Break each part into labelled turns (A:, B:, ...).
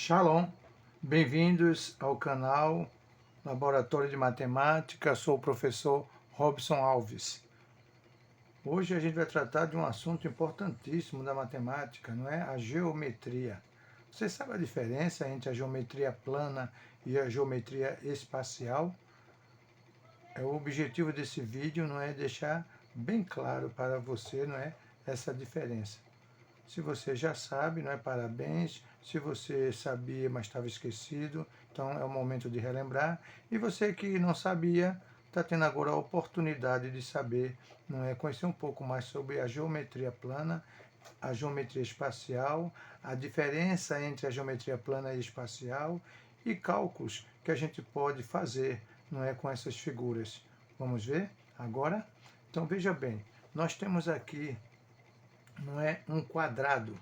A: Shalom, bem-vindos ao canal Laboratório de Matemática, sou o professor Robson Alves. Hoje a gente vai tratar de um assunto importantíssimo da matemática, não é? A geometria. Você sabe a diferença entre a geometria plana e a geometria espacial? O objetivo desse vídeo não é deixar bem claro para você, não é, essa diferença. Se você já sabe, não é? Parabéns. Se você sabia, mas estava esquecido, então é o momento de relembrar. E você que não sabia, está tendo agora a oportunidade de saber, não é? Conhecer um pouco mais sobre a geometria plana, a geometria espacial, a diferença entre a geometria plana e espacial e cálculos que a gente pode fazer, não é? Com essas figuras. Vamos ver agora? Então veja bem, nós temos aqui, não é, um quadrado,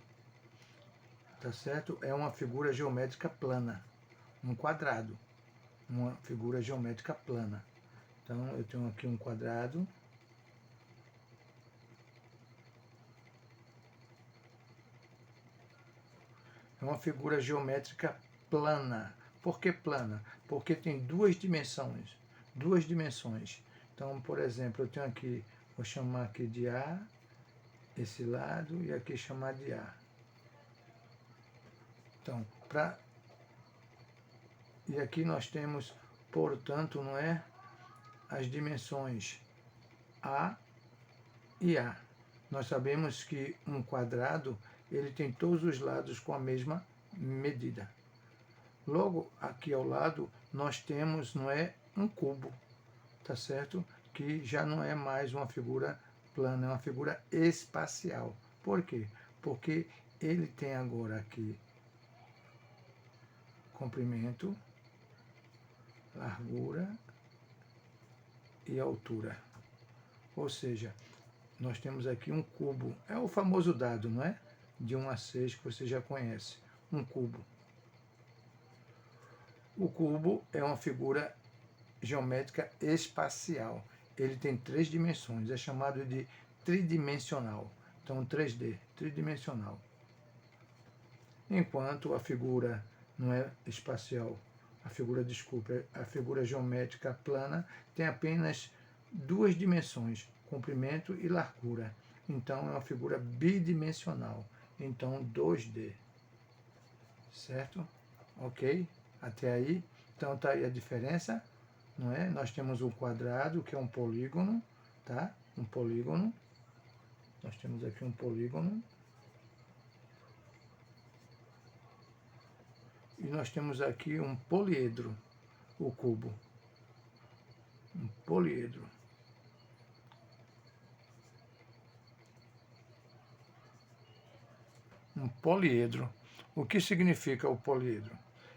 A: tá certo? É uma figura geométrica plana, um quadrado, uma figura geométrica plana. Então eu tenho aqui um quadrado, é uma figura geométrica plana. Por que plana? Porque tem duas dimensões, duas dimensões. Então, por exemplo, eu tenho aqui, vou chamar aqui de A, esse lado, e aqui chamar de A. Então, e aqui nós temos, portanto, não é, as dimensões A e A. Nós sabemos que um quadrado, ele tem todos os lados com a mesma medida. Logo, aqui ao lado, nós temos, não é, um cubo, tá certo? Que já não é mais uma figura plana, é uma figura espacial. Por quê? Porque ele tem agora aqui comprimento, largura e altura. Ou seja, nós temos aqui um cubo. É o famoso dado, não é? De 1 a 6 que você já conhece. Um cubo. O cubo é uma figura geométrica espacial. Ele tem 3 dimensões. É chamado de tridimensional. Então, 3D, tridimensional. Enquanto a figura não é espacial, a figura geométrica plana tem apenas 2 dimensões, comprimento e largura. Então é uma figura bidimensional, então 2D. Certo? Ok? Até aí? Então está aí a diferença, não é? Nós temos um quadrado, que é um polígono, tá? Um polígono. Nós temos aqui um polígono. E nós temos aqui um poliedro, o cubo. Um poliedro. Um poliedro. O que significa o poliedro?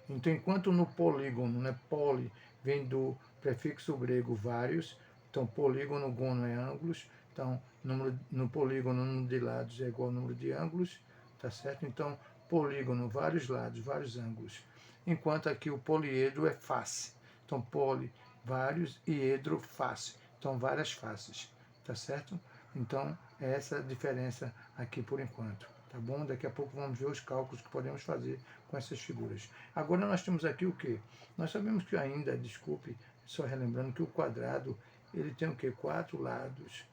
A: Então, enquanto no polígono, né, poli vem do prefixo grego vários, então polígono, gono é ângulos, então no polígono, o número de lados é igual ao número de ângulos, tá certo? Então, polígono, vários lados, vários ângulos. Enquanto aqui o poliedro é face. Então, poli, vários, e edro, face. Então, várias faces, tá certo? Então, é essa a diferença aqui por enquanto, tá bom? Daqui a pouco vamos ver os cálculos que podemos fazer com essas figuras. Agora nós temos aqui o quê? Nós sabemos que ainda, desculpe, só relembrando que o quadrado, ele tem o quê? 4 lados,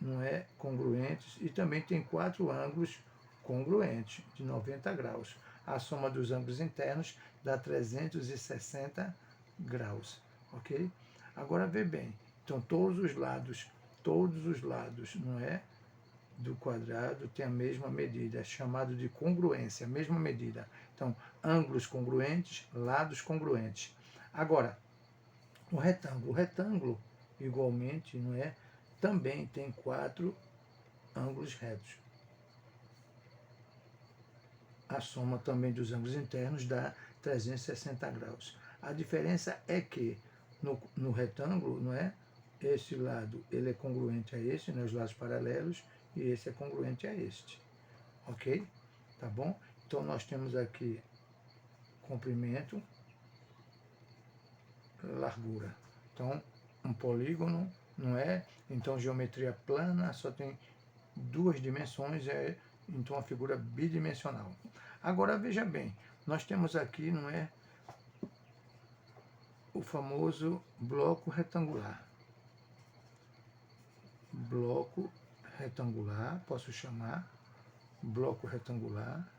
A: não é, congruentes, e também tem 4 ângulos congruentes, de 90 graus. A soma dos ângulos internos dá 360 graus, ok? Agora vê bem, então todos os lados, não é, do quadrado tem a mesma medida, é chamado de congruência, a mesma medida. Então, ângulos congruentes, lados congruentes. Agora, o retângulo, igualmente, não é, também tem 4 ângulos retos. A soma também dos ângulos internos dá 360 graus. A diferença é que no retângulo, não é, esse lado ele é congruente a esse, né, os lados paralelos, e esse é congruente a este. Ok? Tá bom? Então nós temos aqui comprimento, largura. Então, um polígono, não é? Então, geometria plana só tem 2 dimensões, então a figura bidimensional. Agora veja bem, Nós temos aqui, não é, o famoso bloco retangular. Bloco retangular, posso chamar bloco retangular.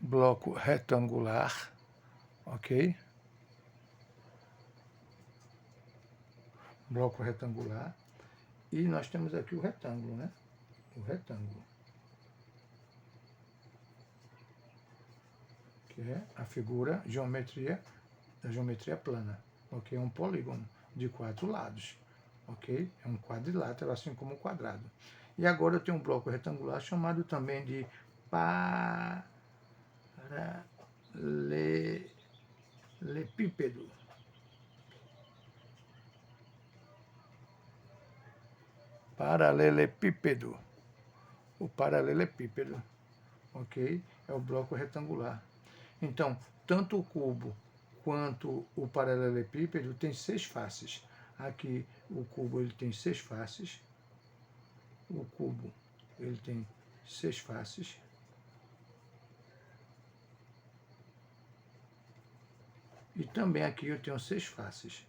A: Bloco retangular, ok? Bloco retangular. E nós temos aqui o retângulo, né? O retângulo. Que é a figura, da geometria plana, ok? É um polígono de 4 lados, ok? É um quadrilátero, assim como o quadrado. E agora eu tenho um bloco retangular chamado também de paralelepípedo. Paralelepípedo. O paralelepípedo, ok? É o bloco retangular. Então, tanto o cubo quanto o paralelepípedo tem 6 faces. Aqui o cubo ele tem 6 faces. O cubo ele tem 6 faces. E também aqui eu tenho 6 faces.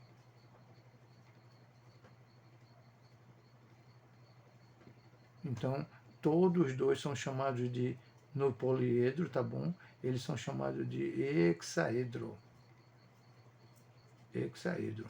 A: Então, todos os dois são chamados de, no poliedro, tá bom? Eles são chamados de hexaedro. Hexaedro.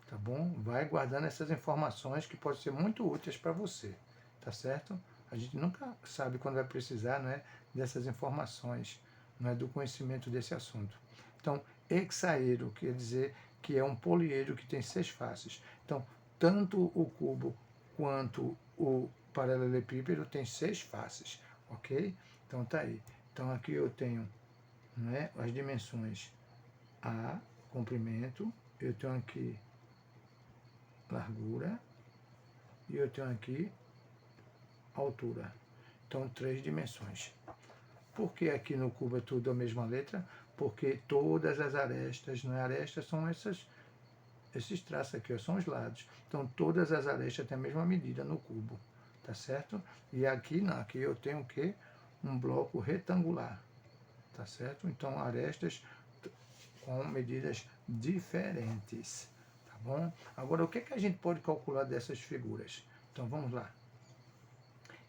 A: Tá bom? Vai guardando essas informações que podem ser muito úteis para você, tá certo? A gente nunca sabe quando vai precisar, não é, dessas informações, não é, do conhecimento desse assunto. Então, hexaedro quer dizer que é um poliedro que tem 6 faces. Então, tanto o cubo quanto o paralelepípedo tem 6 faces, ok? Então tá aí. Então aqui eu tenho, não é, as dimensões A, comprimento, eu tenho aqui largura e eu tenho aqui altura. Então, 3 dimensões. Por que aqui no cubo é tudo a mesma letra? Porque todas as arestas, não é, arestas são esses traços aqui, são os lados. Então, todas as arestas têm a mesma medida no cubo, tá certo? E aqui não, aqui eu tenho o quê? Um bloco retangular, tá certo? Então, arestas com medidas diferentes. Bom, agora o que é que a gente pode calcular dessas figuras? Então vamos lá.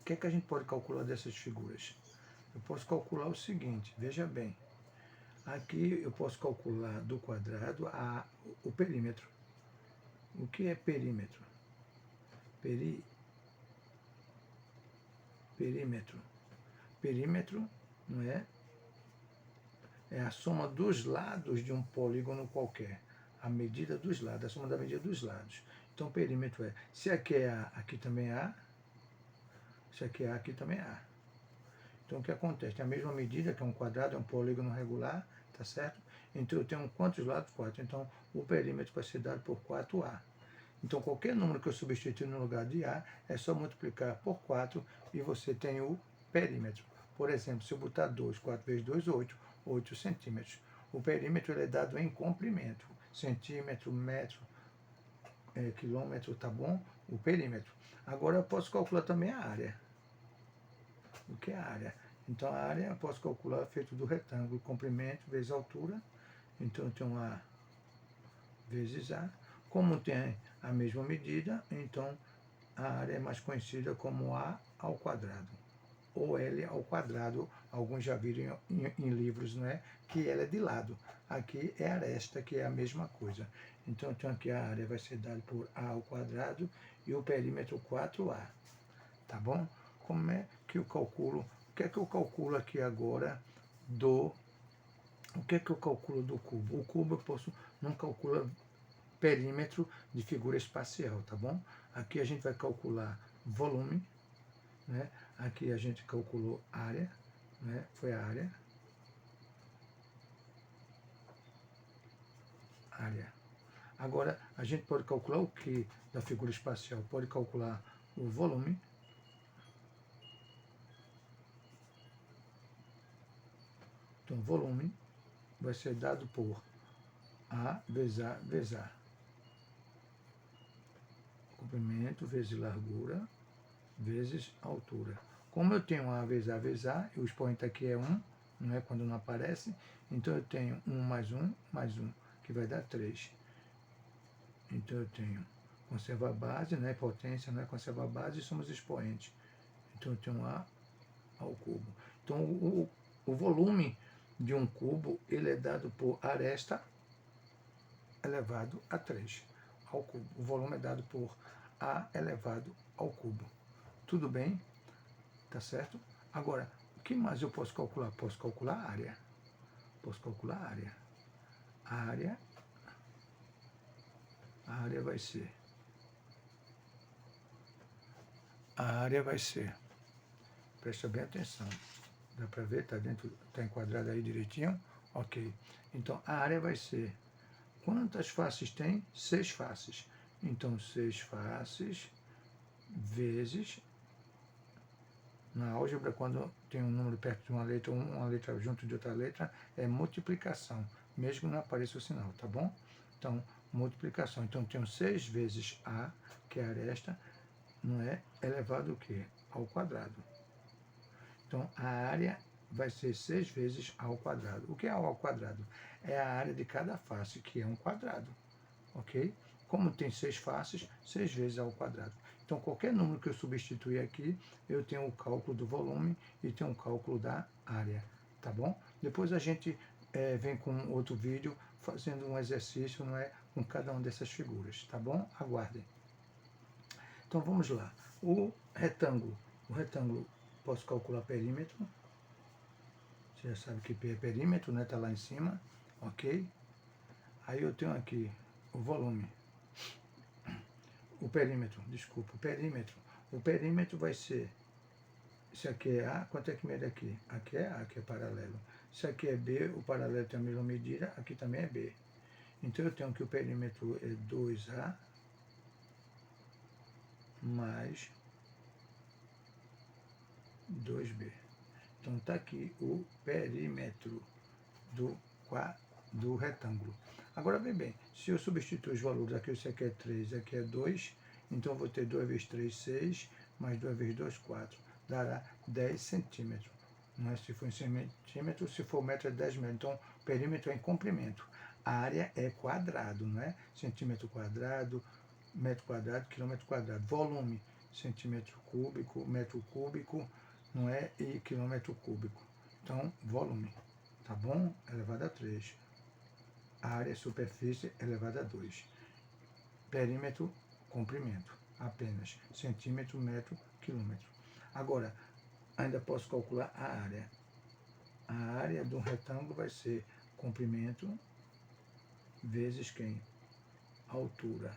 A: O que é que a gente pode calcular dessas figuras? Eu posso calcular o seguinte, veja bem. Aqui eu posso calcular do quadrado o perímetro. O que é perímetro? Perímetro. Perímetro, não é? É a soma dos lados de um polígono qualquer. A medida dos lados, a soma da medida dos lados. Então, perímetro é, se aqui é A, aqui também é A. Se aqui é A, aqui também é A. Então, o que acontece? Tem a mesma medida, que é um quadrado, é um polígono regular, tá certo? Então, eu tenho quantos lados? 4. Então, o perímetro vai ser dado por 4A. Então, qualquer número que eu substituir no lugar de A, é só multiplicar por 4 e você tem o perímetro. Por exemplo, se eu botar 2, 4 vezes 2, 8 centímetros. O perímetro ele é dado em comprimento, centímetro, metro, quilômetro, tá bom? O perímetro. Agora eu posso calcular também a área. O que é a área? Então a área eu posso calcular feito do retângulo, comprimento vezes altura. Então eu tenho A vezes A. Como tem a mesma medida, então a área é mais conhecida como A ao quadrado, ou L ao quadrado. Alguns já viram em livros, não é? Que ela é de lado. Aqui é aresta, que é a mesma coisa. Então, eu tenho aqui a área vai ser dada por A ao quadrado e o perímetro 4A. Tá bom? Como é que eu calculo? O que é que eu calculo aqui agora do... O que é que eu calculo do cubo? O cubo eu posso... Não calcula perímetro de figura espacial, tá bom? Aqui a gente vai calcular volume, né? Aqui a gente calculou área, né? Foi a área. Área. Agora, a gente pode calcular o que da figura espacial? Pode calcular o volume. Então, volume vai ser dado por A vezes A vezes A. Comprimento vezes largura vezes a altura. Como eu tenho A vezes A, e o expoente aqui é 1, não é quando não aparece, então eu tenho 1 mais 1 mais 1, que vai dar 3. Então eu tenho conserva a base, né, potência, não é conserva a base, e somos expoentes. Então eu tenho A ao cubo. Então o volume de um cubo, ele é dado por aresta elevado a 3 ao cubo. O volume é dado por A elevado ao cubo. Tudo bem? Tá certo? Agora, o que mais eu posso calcular? Posso calcular a área. Posso calcular a área. A área vai ser. A área vai ser. Presta bem atenção. Dá para ver? Tá dentro, tá enquadrado aí direitinho? Ok. Então, a área vai ser. Quantas faces tem? 6 faces. Então, 6 faces vezes. Na álgebra, quando tem um número perto de uma letra junto de outra letra, é multiplicação, mesmo que não apareça o sinal, tá bom? Então, multiplicação. Então, tenho 6 vezes A, que é a aresta, não é? Elevado o quê? Ao quadrado. Então, a área vai ser 6 vezes A ao quadrado. O que é A ao quadrado? É a área de cada face, que é um quadrado, ok? Como tem 6 faces, 6 vezes A ao quadrado. Então, qualquer número que eu substituir aqui, eu tenho o cálculo do volume e tenho o cálculo da área, tá bom? Depois a gente vem com outro vídeo fazendo um exercício, não é, com cada uma dessas figuras, tá bom? Aguardem. Então, vamos lá. O retângulo, posso calcular perímetro. Você já sabe que P é perímetro, né? Tá lá em cima, ok? Aí eu tenho aqui o volume. O perímetro, desculpa, o perímetro. O perímetro vai ser, isso aqui é A, quanto é que mede aqui? Aqui é A, que é paralelo. Isso aqui é B, o paralelo tem a mesma medida, aqui também é B. Então eu tenho que o perímetro é 2A mais 2B. Então está aqui o perímetro do retângulo. Agora, bem, se eu substituir os valores, aqui isso aqui é 3, aqui é 2, então eu vou ter 2 vezes 3, 6, mais 2 vezes 2, 4. Dará 10 centímetros. Não é? Se for em centímetros, se for metro é 10 metros. Então, perímetro é em comprimento. A área é quadrado, não é? Centímetro quadrado, metro quadrado, quilômetro quadrado. Volume, centímetro cúbico, metro cúbico, não é? E quilômetro cúbico. Então, volume, tá bom? Elevado a 3. A área superfície elevado a 2. Perímetro, comprimento, apenas centímetro, metro, quilômetro. Agora, ainda posso calcular a área. A área de um retângulo vai ser comprimento vezes quem? Altura.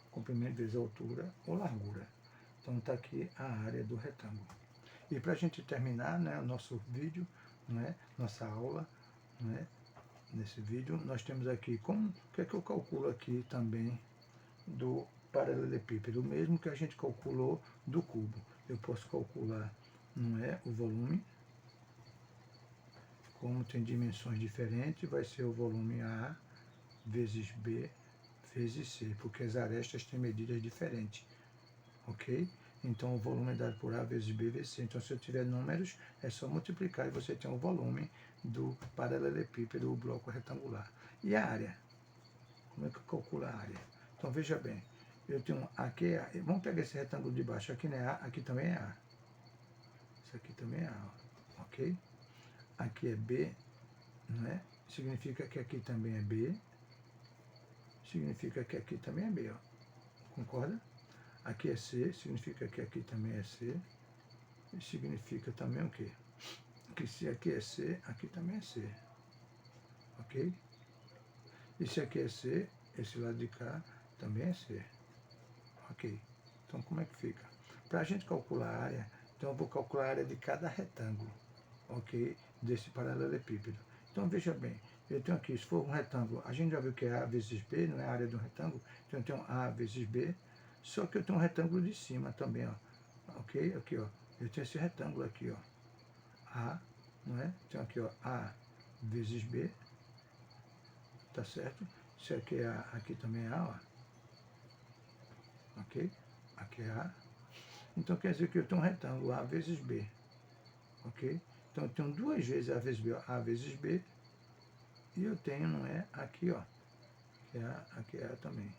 A: Comprimento vezes altura ou largura. Então está aqui a área do retângulo. E para a gente terminar, né, o nosso vídeo, né, nossa aula, né, nesse vídeo, nós temos aqui o que é que eu calculo aqui também do paralelepípedo, o mesmo que a gente calculou do cubo. Eu posso calcular, não é, o volume, como tem dimensões diferentes, vai ser o volume A vezes B vezes C, porque as arestas têm medidas diferentes, ok? Então o volume é dado por A vezes B vezes C. Então se eu tiver números, é só multiplicar e você tem o volume do paralelepípedo, o bloco retangular. E a área? Como é que eu calculo a área? Então veja bem, eu tenho aqui, vamos pegar esse retângulo de baixo, aqui não é A, aqui também é A. Isso aqui também é A, ok? Aqui é B, não é? Significa que aqui também é B. Significa que aqui também é B, ó. Concorda? Aqui é C, significa que aqui também é C. E significa também o quê? Que se aqui é C, aqui também é C. Ok? E se aqui é C, esse lado de cá também é C. Ok? Então como é que fica? Para a gente calcular a área, então eu vou calcular a área de cada retângulo, ok? Desse paralelepípedo. Então veja bem, eu tenho aqui, se for um retângulo, a gente já viu que é A vezes B, não é a área de um retângulo, então eu tenho A vezes B, só que eu tenho um retângulo de cima também, ó, ok? Aqui, ó, eu tenho esse retângulo aqui, ó, A, não é? Então aqui, ó, A vezes B, tá certo? Isso aqui é A, aqui também é A, ó, ok? Aqui é A. Então quer dizer que eu tenho um retângulo A vezes B, ok? Então eu tenho duas vezes A vezes B, ó, A vezes B, e eu tenho, não é, aqui, ó, que é aqui é A também.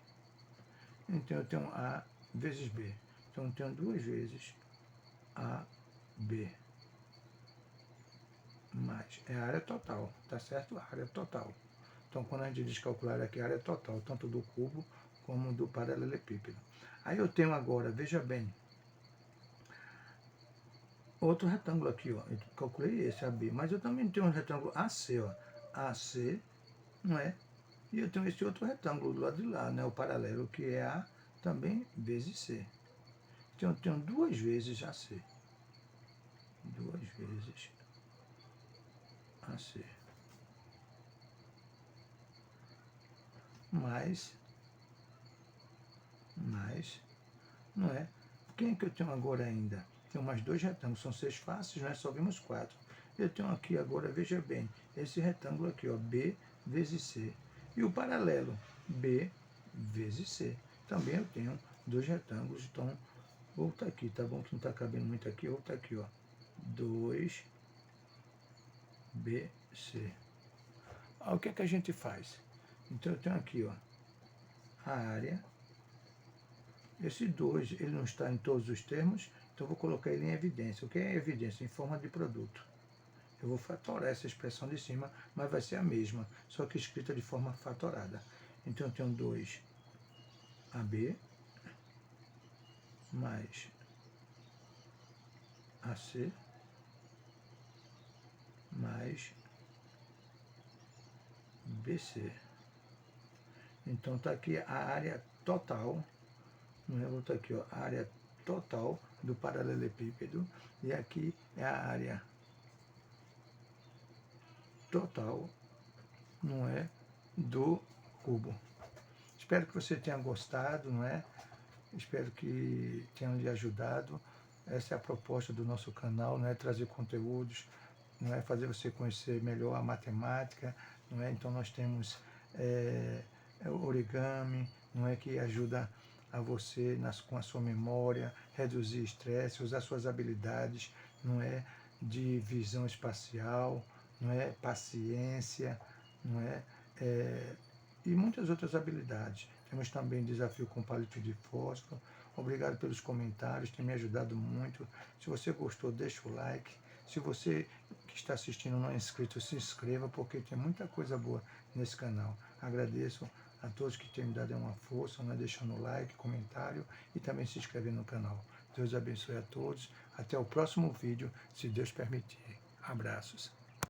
A: Então eu tenho A vezes B. Então eu tenho duas vezes AB mais, é a área total, tá certo? A área total. Então quando a gente diz calcular aqui a área total, tanto do cubo como do paralelepípedo. Aí eu tenho agora, veja bem, outro retângulo aqui, ó. Eu calculei esse AB, mas eu também tenho um retângulo AC, ó. AC, não é? E eu tenho esse outro retângulo do lado de lá, né? O paralelo, que é A também vezes C. Então eu tenho duas vezes AC. Duas vezes AC. Mais, não é? Quem é que eu tenho agora ainda? Tenho mais dois retângulos, são 6 faces, né? Só vimos 4. Eu tenho aqui agora, veja bem, esse retângulo aqui, ó, B vezes C. E o paralelo, B vezes C. Também eu tenho dois retângulos, então vou botar aqui, tá bom? Que não está cabendo muito aqui, eu vou botar aqui, ó, 2BC. O que é que a gente faz? Então eu tenho aqui, ó, a área. Esse 2, ele não está em todos os termos, então eu vou colocar ele em evidência. O que é evidência? Em forma de produto. Eu vou fatorar essa expressão de cima, mas vai ser a mesma, só que escrita de forma fatorada. Então eu tenho 2AB mais AC mais BC. Então está aqui a área total, não é? Eu vou botar aqui, ó, a área total do paralelepípedo, e aqui é a área total, não é, do cubo. Espero que você tenha gostado, não é? Espero que tenha lhe ajudado. Essa é a proposta do nosso canal, não é? Trazer conteúdos, não é? Fazer você conhecer melhor a matemática, não é? Então nós temos origami, não é? Que ajuda a você com a sua memória, reduzir estresse, usar suas habilidades, não é? De visão espacial, não é? Paciência, não é? E muitas outras habilidades. Temos também desafio com palito de fósforo. Obrigado pelos comentários, tem me ajudado muito. Se você gostou, deixa o like. Se você que está assistindo não é inscrito, se inscreva, porque tem muita coisa boa nesse canal. Agradeço a todos que têm me dado uma força, né, deixando like, comentário e também se inscrevendo no canal. Deus abençoe a todos. Até o próximo vídeo, se Deus permitir. Abraços.